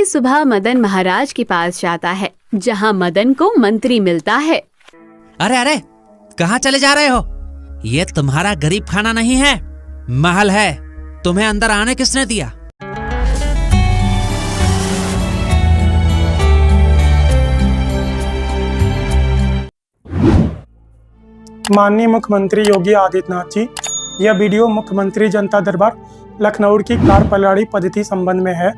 सुबह मदन महाराज के पास जाता है, जहाँ मदन को मंत्री मिलता है। अरे अरे, कहाँ चले जा रहे हो? ये तुम्हारा गरीब खाना नहीं है, महल है। तुम्हें अंदर आने किसने दिया? माननीय मुख्यमंत्री योगी आदित्यनाथ जी, यह वीडियो मुख्यमंत्री जनता दरबार लखनऊ की कार पलड़ी पद्धति संबंध में है।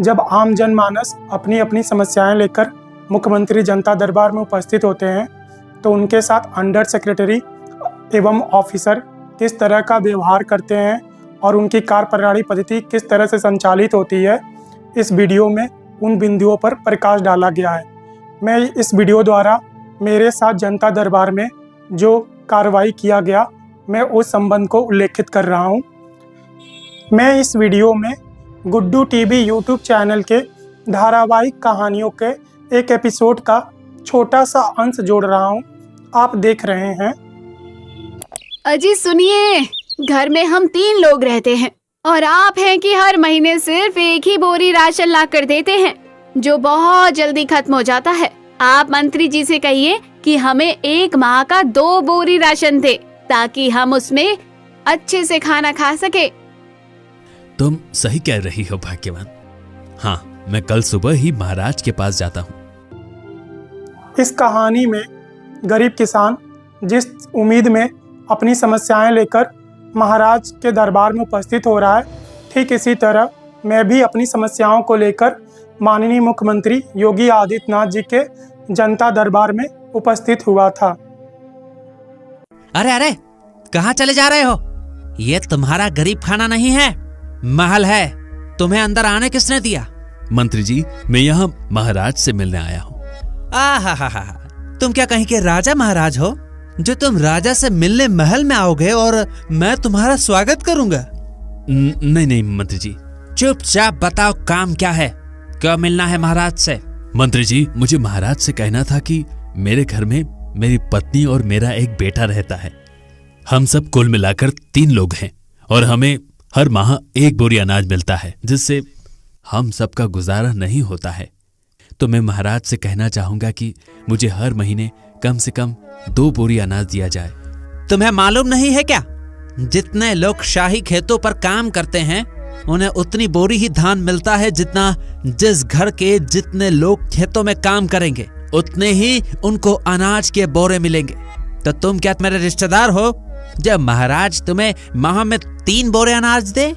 जब आम जनमानस अपनी अपनी समस्याएं लेकर मुख्यमंत्री जनता दरबार में उपस्थित होते हैं तो उनके साथ अंडर सेक्रेटरी एवं ऑफिसर किस तरह का व्यवहार करते हैं और उनकी कार पलड़ी पद्धति किस तरह से संचालित होती है, इस वीडियो में उन बिंदुओं पर प्रकाश डाला गया है। मैं इस वीडियो द्वारा मेरे साथ जनता दरबार में जो कार्रवाई किया गया, मैं उस संबंध को उल्लेखित कर रहा हूं। मैं इस वीडियो में गुड्डू टीवी यूट्यूब चैनल के धारावाहिक कहानियों के एक एपिसोड का छोटा सा अंश जोड़ रहा हूं। आप देख रहे हैं। अजी सुनिए, घर में हम 3 लोग रहते हैं और आप हैं कि हर महीने सिर्फ एक ही बोरी राशन ला कर देते हैं, जो बहुत जल्दी खत्म हो जाता है। आप मंत्री जी से कहिए कि हमें 1 माह का 2 बोरी राशन दे, ताकि हम उसमें अच्छे से खाना खा सके। तुम सही कह रही हो भाग्यवान। हाँ, मैं कल सुबह ही महाराज के पास जाता हूँ। इस कहानी में गरीब किसान जिस उम्मीद में अपनी समस्याएं लेकर महाराज के दरबार में उपस्थित हो रहा है, ठीक इसी तरह मैं भी अपनी समस्याओं को लेकर माननीय मुख्यमंत्री योगी आदित्यनाथ जी के जनता दरबार में उपस्थित हुआ था। अरे अरे, कहाँ चले जा रहे हो? ये तुम्हारा गरीब खाना नहीं है, महल है। तुम्हें अंदर आने किसने दिया? मंत्री जी, मैं यहाँ महाराज से मिलने आया हूँ। आहा, तुम क्या कहीं के राजा महाराज हो जो तुम राजा से मिलने महल में आओगे और मैं तुम्हारा स्वागत करूंगा? नहीं मंत्री जी। चुपचाप बताओ, काम क्या है? क्यों मिलना है महाराज से? मंत्री जी, मुझे महाराज से कहना था कि मेरे घर में मेरी पत्नी और मेरा एक बेटा रहता है। हम सब कुल मिलाकर 3 लोग हैं और हमें हर माह 1 बोरी अनाज मिलता है, जिससे हम सबका गुजारा नहीं होता है। तो मैं महाराज से कहना चाहूंगा कि मुझे हर महीने कम से कम 2 बोरी अनाज दिया जाए। तुम्हें मालूम नहीं है क्या, जितने लोग शाही खेतों पर काम करते हैं उन्हें उतनी बोरी ही धान मिलता है जितना जिस घर के जितने लोग खेतों में काम करेंगे उतने ही उनको अनाज के बोरे मिलेंगे। तो तुम क्या मेरे रिश्तेदार हो जब महाराज तुम्हें माह में 3 बोरे अनाज दे?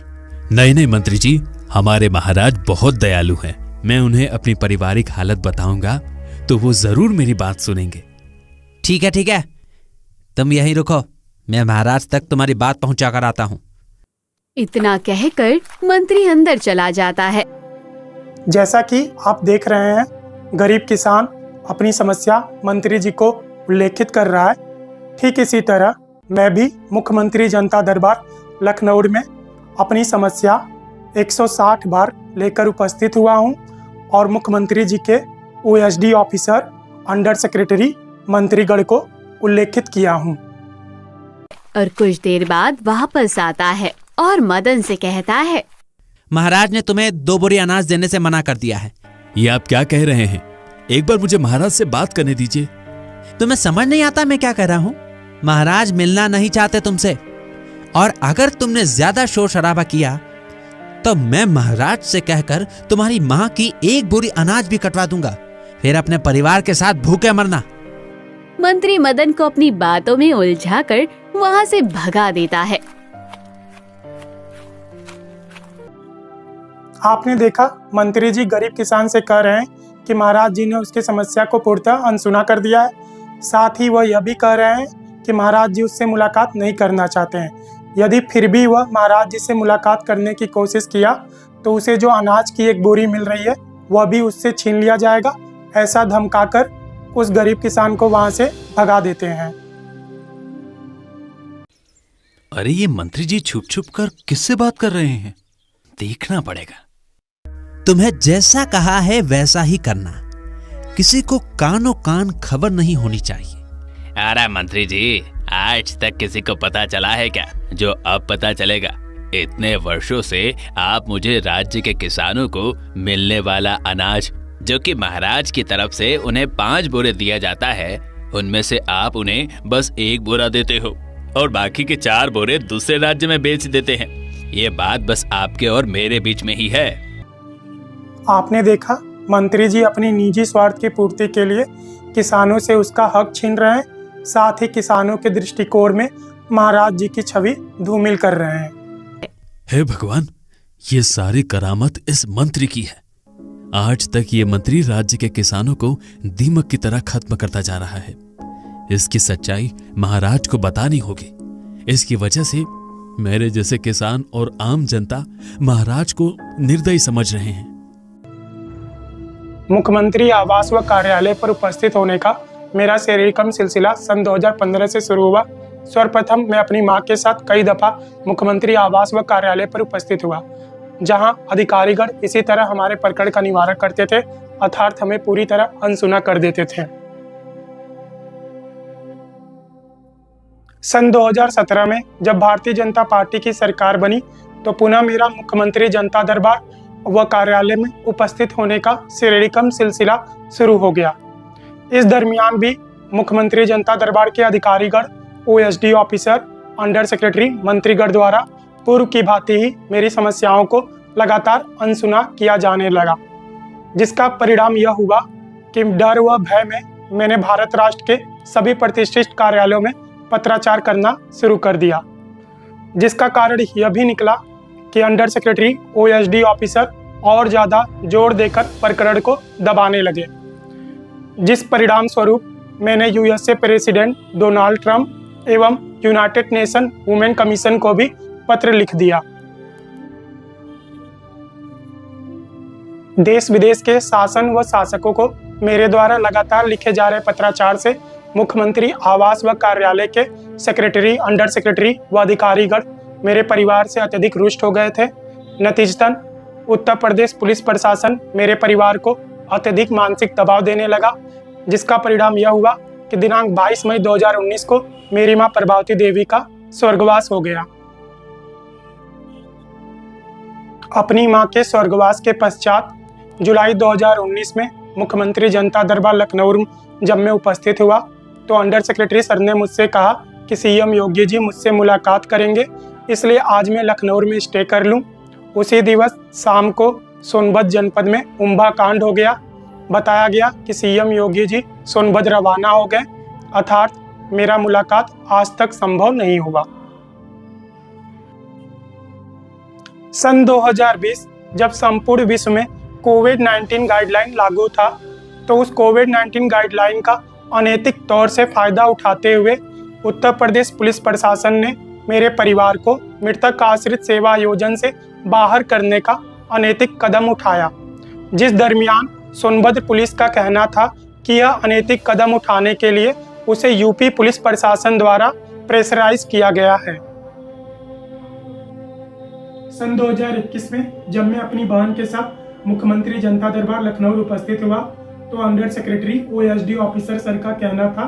नहीं मंत्री जी, हमारे महाराज बहुत दयालु हैं। मैं उन्हें अपनी पारिवारिक हालत बताऊंगा तो वो जरूर मेरी बात सुनेंगे। ठीक है, तुम यहीं रुको, मैं महाराज तक तुम्हारी बात पहुंचा कर आता हूँ। इतना कहकर मंत्री अंदर चला जाता है। जैसा कि आप देख रहे हैं, गरीब किसान अपनी समस्या मंत्री जी को उल्लेखित कर रहा है। ठीक इसी तरह मैं भी मुख्यमंत्री जनता दरबार लखनऊ में अपनी समस्या 160 बार लेकर उपस्थित हुआ हूं और मुख्यमंत्री जी के ओएसडी ऑफिसर अंडर सेक्रेटरी मंत्रीगण को उल्लेखित किया हूं। और कुछ देर बाद वापस आता है और मदन से कहता है, महाराज ने तुम्हें 2 बोरी अनाज देने से मना कर दिया है। ये आप क्या कह रहे हैं? एक बार मुझे महाराज से बात करने दीजिए। तुम्हें समझ नहीं आता मैं क्या कह रहा हूँ? महाराज मिलना नहीं चाहते तुमसे, और अगर तुमने ज्यादा शोर शराबा किया तो मैं महाराज से कहकर तुम्हारी माँ की 1 बोरी अनाज भी कटवा दूंगा, फिर अपने परिवार के साथ भूखे मरना। मंत्री मदन को अपनी बातों में उलझाकर वहाँ से भगा देता है। आपने देखा, मंत्री जी गरीब किसान से कह रहे हैं कि महाराज जी ने उसकी समस्या को पूर्णतः अनसुना कर दिया है। साथ ही वह यह भी कह रहे हैं कि महाराज जी उससे मुलाकात नहीं करना चाहते हैं। यदि फिर भी वह महाराज जी से मुलाकात करने की कोशिश किया तो उसे जो अनाज की 1 बोरी मिल रही है वह भी उससे छीन लिया जाएगा। ऐसा धमकाकर उस गरीब किसान को वहां से भगा देते हैं। अरे ये मंत्री जी छुप कर किससे बात कर रहे हैं? देखना पड़ेगा। तुम्हें जैसा कहा है वैसा ही करना, किसी को कानो कान खबर नहीं होनी चाहिए। अरे मंत्री जी, आज तक किसी को पता चला है क्या जो अब पता चलेगा? इतने वर्षों से आप मुझे राज्य के किसानों को मिलने वाला अनाज, जो कि महाराज की तरफ से उन्हें 5 बोरे दिया जाता है, उनमें से आप उन्हें बस 1 बोरा देते हो और बाकी के 4 बोरे दूसरे राज्य में बेच देते हैं। ये बात बस आपके और मेरे बीच में ही है। आपने देखा, मंत्री जी अपनी निजी स्वार्थ की पूर्ति के लिए किसानों से उसका हक छीन रहे हैं, साथ ही किसानों के दृष्टिकोण में महाराज जी की छवि धूमिल कर रहे हैं। हे भगवान, ये सारी करामत इस मंत्री की है। आज तक ये मंत्री राज्य के किसानों को दीमक की तरह खत्म करता जा रहा है। इसकी सच्चाई महाराज को बतानी होगी। इसकी वजह से मेरे जैसे किसान और आम जनता महाराज को निर्दयी समझ रहे हैं। मुख्यमंत्री आवास व कार्यालय पर उपस्थित होने का मेरा सेरिकम सिलसिला सन 2015 से शुरू हुआ। सर्वप्रथम मैं अपनी मां के साथ कई दफा मुख्यमंत्री आवास व कार्यालय पर उपस्थित हुआ, जहां अधिकारीगण इसी तरह हमारे प्रकरण का निवारण करते थे, अर्थात हमें पूरी तरह अनसुना कर देते थे। सन 2017 में जब भारतीय जनता पार्टी की सरकार बनी तो पुनः मेरा मुख्यमंत्री जनता दरबार व कार्यालय में उपस्थित होने का सेरिकम सिलसिला शुरू हो गया। इस दरमियान भी मुख्यमंत्री जनता दरबार के अधिकारीगण, OSD ऑफिसर, अंडर सेक्रेटरी, मंत्रीगण द्वारा पूर्व की भांति ही मेरी समस्याओं को लगातार अनसुना किया जाने लगा, जिसका परिणाम यह हुआ कि डर व भय में मैंने भारत राष्ट्र के सभी प्रतिष्ठित कार्यालयों में पत्राचार करना शुरू कर दिया, जिसका कारण यह भी निकला कि अंडर सेक्रेटरी, OSD ऑफिसर और ज़्यादा जोर देकर प्रकरण को दबाने लगे, जिस परिणाम स्वरूप मैंने USA प्रेसिडेंट डोनाल्ड ट्रंप एवं यूनाइटेड नेशन वुमेन कमीशन को भी पत्र लिख दिया। देश विदेश के शासन व शासकों को मेरे द्वारा लगातार लिखे जा रहे पत्राचार से मुख्यमंत्री आवास व कार्यालय के सेक्रेटरी, अंडर सेक्रेटरी व अधिकारीगण मेरे परिवार से अत्यधिक रुष्ट हो गए थे। नतीजतन उत्तर प्रदेश पुलिस प्रशासन मेरे परिवार को अत्यधिक मानसिक दबाव देने लगा, जिसका परिणाम यह हुआ कि दिनांक 22 मई 2019 को मेरी मां प्रभावती देवी का स्वर्गवास हो गया। अपनी मां के स्वर्गवास के पश्चात जुलाई 2019 में मुख्यमंत्री जनता दरबार लखनऊ जब मैं उपस्थित हुआ तो अंडर सेक्रेटरी सर ने मुझसे कहा कि CM योगी जी मुझसे मुलाकात करेंगे, इसलिए आज मैं लखनऊ में स्टे कर लूं। उसी दिवस शाम को सोनभद्र जनपद में उम्भा कांड हो गया। बताया गया कि CM योगी जी सोनभद्र रवाना हो गए, अर्थात मेरा मुलाकात आज तक संभव नहीं हुआ। सन 2020 जब संपूर्ण विश्व में कोविड-19 गाइडलाइन लागू था, तो उस कोविड-19 गाइडलाइन का अनैतिक तौर से फायदा उठाते हुए उत्तर प्रदेश पुलिस प्रशासन ने मेरे परिवार को मृतक आश्रित सेवा योजना से बाहर करने का अनैतिक कदम उठाया, जिस दरमियान सोनभद्र पुलिस का कहना था कि यह अनैतिक कदम उठाने के लिए उसे यूपी पुलिस प्रशासन द्वारा प्रेशराइज किया गया है। सन 2021 में जब मैं अपनी बहन के साथ मुख्यमंत्री जनता दरबार लखनऊ उपस्थित हुआ तो under secretary OSD officer sir का कहना था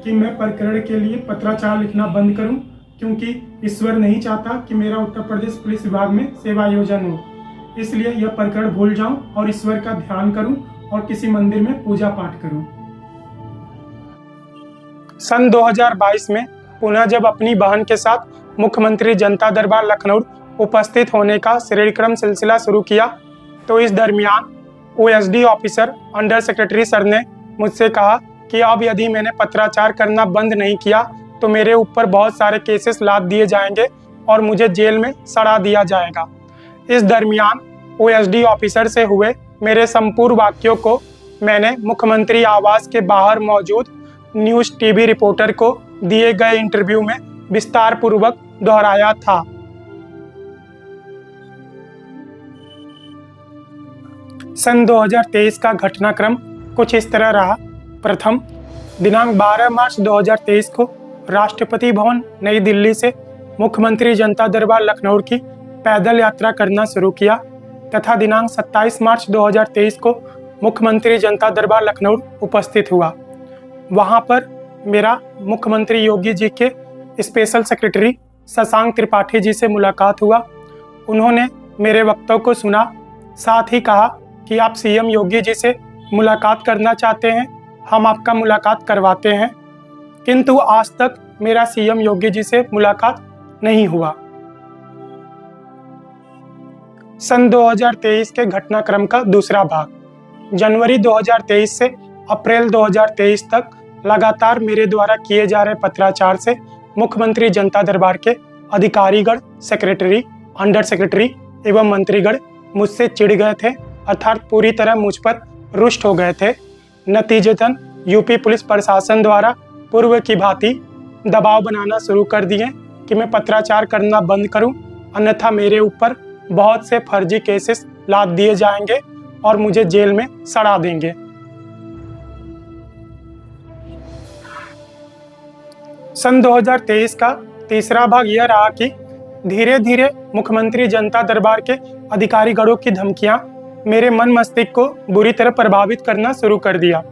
कि मैं प्रकरण के लिए पत्राचार लिखना बंद करूं, क्योंकि ईश्वर नहीं चाहता कि मेरा उत्तर प्रदेश पुलिस विभाग में सेवा योजना हो, इसलिए यह प्रकरण भूल जाऊं और ईश्वर का ध्यान करूं और किसी मंदिर में पूजा पाठ करूं। सन 2022 में पुनः जब अपनी बहन के साथ मुख्यमंत्री जनता दरबार लखनऊ उपस्थित होने का श्रेणीक्रम सिलसिला शुरू किया तो इस दरमियान OSD officer under secretary sir ने मुझसे कहा कि अब यदि मैंने पत्राचार करना बंद नहीं किया तो मेरे ऊपर बहुत सारे केसेस लाद दिए जाएंगे और मुझे जेल में सड़ा दिया जाएगा। इस दरमियान OSD ऑफिसर से हुए मेरे संपूर्ण वाक्यों को मैंने मुख्यमंत्री आवास के बाहर मौजूद न्यूज़ TV रिपोर्टर को दिए गए इंटरव्यू में विस्तार पूर्वक दोहराया था। सन 2023 का घटनाक्रम कुछ इस तरह रहा। प्रथम, दिनांक 12 मार्च 2023 को राष्ट्रपति भवन नई दिल्ली से मुख्यमंत्री जनता दरबार लखनऊ की पैदल यात्रा करना शुरू किया तथा दिनांक 27 मार्च 2023 को मुख्यमंत्री जनता दरबार लखनऊ उपस्थित हुआ। वहां पर मेरा मुख्यमंत्री योगी जी के स्पेशल सेक्रेटरी शशांक त्रिपाठी जी से मुलाकात हुआ उन्होंने मेरे वक्तव्य को सुना, साथ ही कहा कि आप सीएम योगी जी से मुलाकात करना चाहते हैं, हम आपका मुलाकात करवाते हैं। किंतु आज तक मेरा सीएम योगी जी से मुलाकात नहीं हुआ। सन 2023 के घटनाक्रम का दूसरा भाग। जनवरी 2023 से अप्रैल 2023 तक लगातार मेरे द्वारा किए जा रहे पत्राचार से मुख्यमंत्री जनता दरबार के अधिकारीगण, सेक्रेटरी, अंडर सेक्रेटरी एवं मंत्रीगण मुझसे चिढ़ गए थे, अर्थात पूरी तरह मुझ पर रुष्ट हो गए थे। नतीजतन यूपी पुलिस प्रशासन द्वारा पूर्व की भांति दबाव बनाना शुरू कर दिए कि मैं पत्राचार करना बंद करूं, अन्यथा मेरे ऊपर बहुत से फर्जी केसेस लाद दिए जाएंगे और मुझे जेल में सड़ा देंगे। सन 2023 का तीसरा भाग यह रहा कि धीरे धीरे मुख्यमंत्री जनता दरबार के अधिकारीगणों की धमकियां मेरे मन मस्तिष्क को बुरी तरह प्रभावित करना शुरू कर दिया।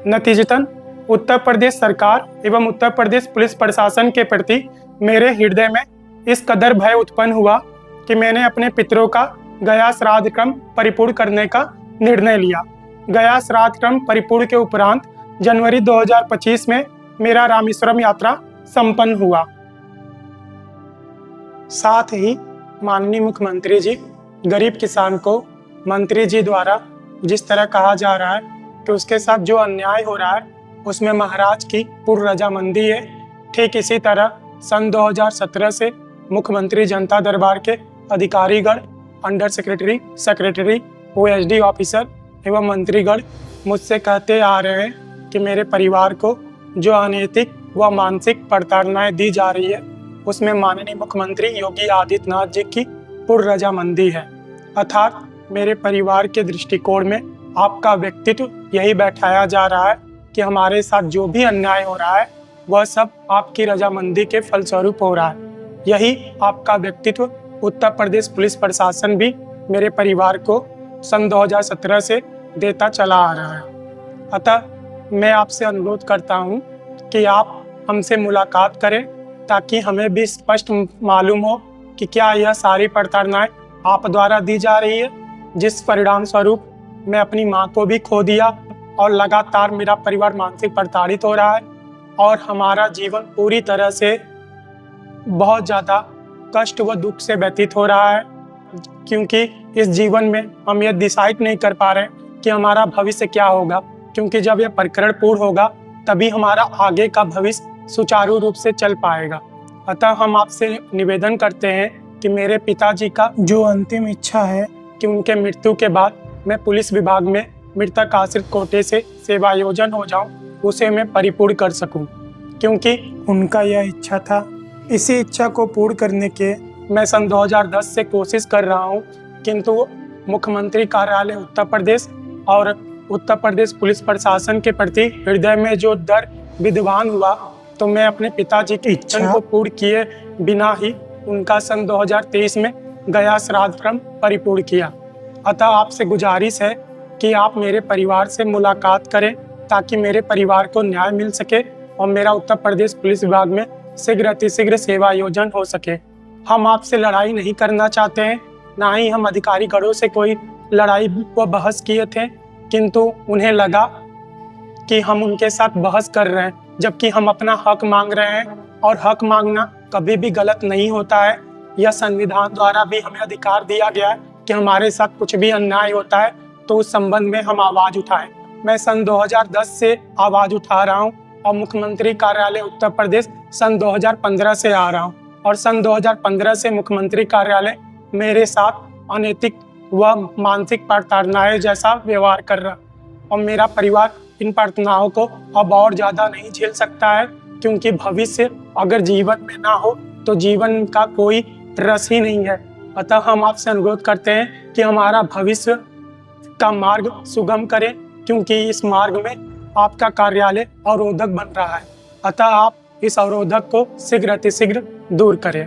नतीजतन उत्तर प्रदेश सरकार एवं उत्तर प्रदेश पुलिस प्रशासन के प्रति मेरे हृदय में इस कदर भय उत्पन्न हुआ कि मैंने अपने पितरों का गया श्राद्ध क्रम परिपूर्ण करने का निर्णय लिया। गया श्राद्ध क्रम परिपूर्ण के उपरांत जनवरी 2025 में मेरा रामेश्वरम यात्रा संपन्न हुआ। साथ ही माननीय मुख्यमंत्री जी गरीब किसान को मंत्री जी द्वारा जिस तरह कहा जा रहा है कि उसके साथ जो अन्याय हो रहा है उसमें महाराज की पूर्ण रजामंदी है, ठीक इसी तरह सन 2017 से मुख्यमंत्री जनता दरबार के अधिकारीगण, under secretary, secretary, OSD officer एवं मंत्रीगण मुझसे कहते आ रहे हैं कि मेरे परिवार को जो अनैतिक व मानसिक प्रताड़नाएं दी जा रही है उसमें माननीय मुख्यमंत्री योगी आदित्यनाथ जी की पूर्ण रजामंदी है, अर्थात मेरे परिवार के दृष्टिकोण में आपका व्यक्तित्व यही बैठाया जा रहा है कि हमारे साथ जो भी अन्याय हो रहा है वह सब आपकी रजामंदी के फलस्वरूप हो रहा है। यही आपका व्यक्तित्व उत्तर प्रदेश पुलिस प्रशासन भी मेरे परिवार को सन 2017 से देता चला आ रहा है। अतः मैं आपसे अनुरोध करता हूं कि आप हमसे मुलाकात करें ताकि हमें भी स्पष्ट मालूम हो कि क्या यह सारी प्रताड़नाएं आप द्वारा दी जा रही है, जिस परिणाम स्वरूप मैं अपनी मां को भी खो दिया और लगातार मेरा परिवार मानसिक प्रताड़ित हो रहा है और हमारा जीवन पूरी तरह से बहुत ज़्यादा कष्ट व दुख से व्यतीत हो रहा है, क्योंकि इस जीवन में हम यह डिसाइड नहीं कर पा रहे कि हमारा भविष्य क्या होगा, क्योंकि जब यह प्रकरण पूर्ण होगा तभी हमारा आगे का भविष्य सुचारू रूप से चल पाएगा। अतः हम आपसे निवेदन करते हैं कि मेरे पिताजी का जो अंतिम इच्छा है कि उनके मृत्यु के बाद मैं पुलिस विभाग में मृतक आश्रित कोटे से सेवायोजन हो जाऊं, उसे मैं परिपूर्ण कर सकूं, क्योंकि उनका यह इच्छा था। इसी इच्छा को पूर्ण करने के मैं सन 2010 से कोशिश कर रहा हूं, किंतु मुख्यमंत्री कार्यालय उत्तर प्रदेश और उत्तर प्रदेश पुलिस प्रशासन के प्रति हृदय में जो डर विद्यमान हुआ, तो मैं अपने पिताजी की इच्छा को पूर्ण किए बिना ही उनका सन 2023 में गया श्राद्ध क्रम परिपूर्ण किया। अतः आपसे गुजारिश है कि आप मेरे परिवार से मुलाकात करें ताकि मेरे परिवार को न्याय मिल सके और मेरा उत्तर प्रदेश पुलिस विभाग में शीघ्र अतिशीघ्र सेवायोजन हो सके। हम आपसे लड़ाई नहीं करना चाहते हैं, ना ही हम अधिकारीगणों से कोई लड़ाई व बहस किए थे, किंतु उन्हें लगा कि हम उनके साथ बहस कर रहे हैं, जबकि हम अपना हक मांग रहे हैं और हक मांगना कभी भी गलत नहीं होता है। यह संविधान द्वारा भी हमें अधिकार दिया गया है कि हमारे साथ कुछ भी अन्याय होता है तो उस संबंध में हम आवाज उठाएं। मैं सन 2010 से आवाज उठा रहा हूं और मुख्यमंत्री कार्यालय उत्तर प्रदेश सन 2015 से आ रहा हूं और सन 2015 से मुख्यमंत्री कार्यालय मेरे साथ अनैतिक व मानसिक प्रताड़नाएं जैसा व्यवहार कर रहा और मेरा परिवार इन प्रार्थनाओं को अब और ज़्यादा नहीं झेल सकता है, क्योंकि भविष्य अगर जीवन में ना हो तो जीवन का कोई रस ही नहीं है। अतः हम आपसे अनुरोध करते हैं कि हमारा भविष्य का मार्ग सुगम करें, क्योंकि इस मार्ग में आपका कार्यालय अवरोधक बन रहा है। अतः आप इस अवरोधक को शीघ्र अतिशीघ्र दूर करें।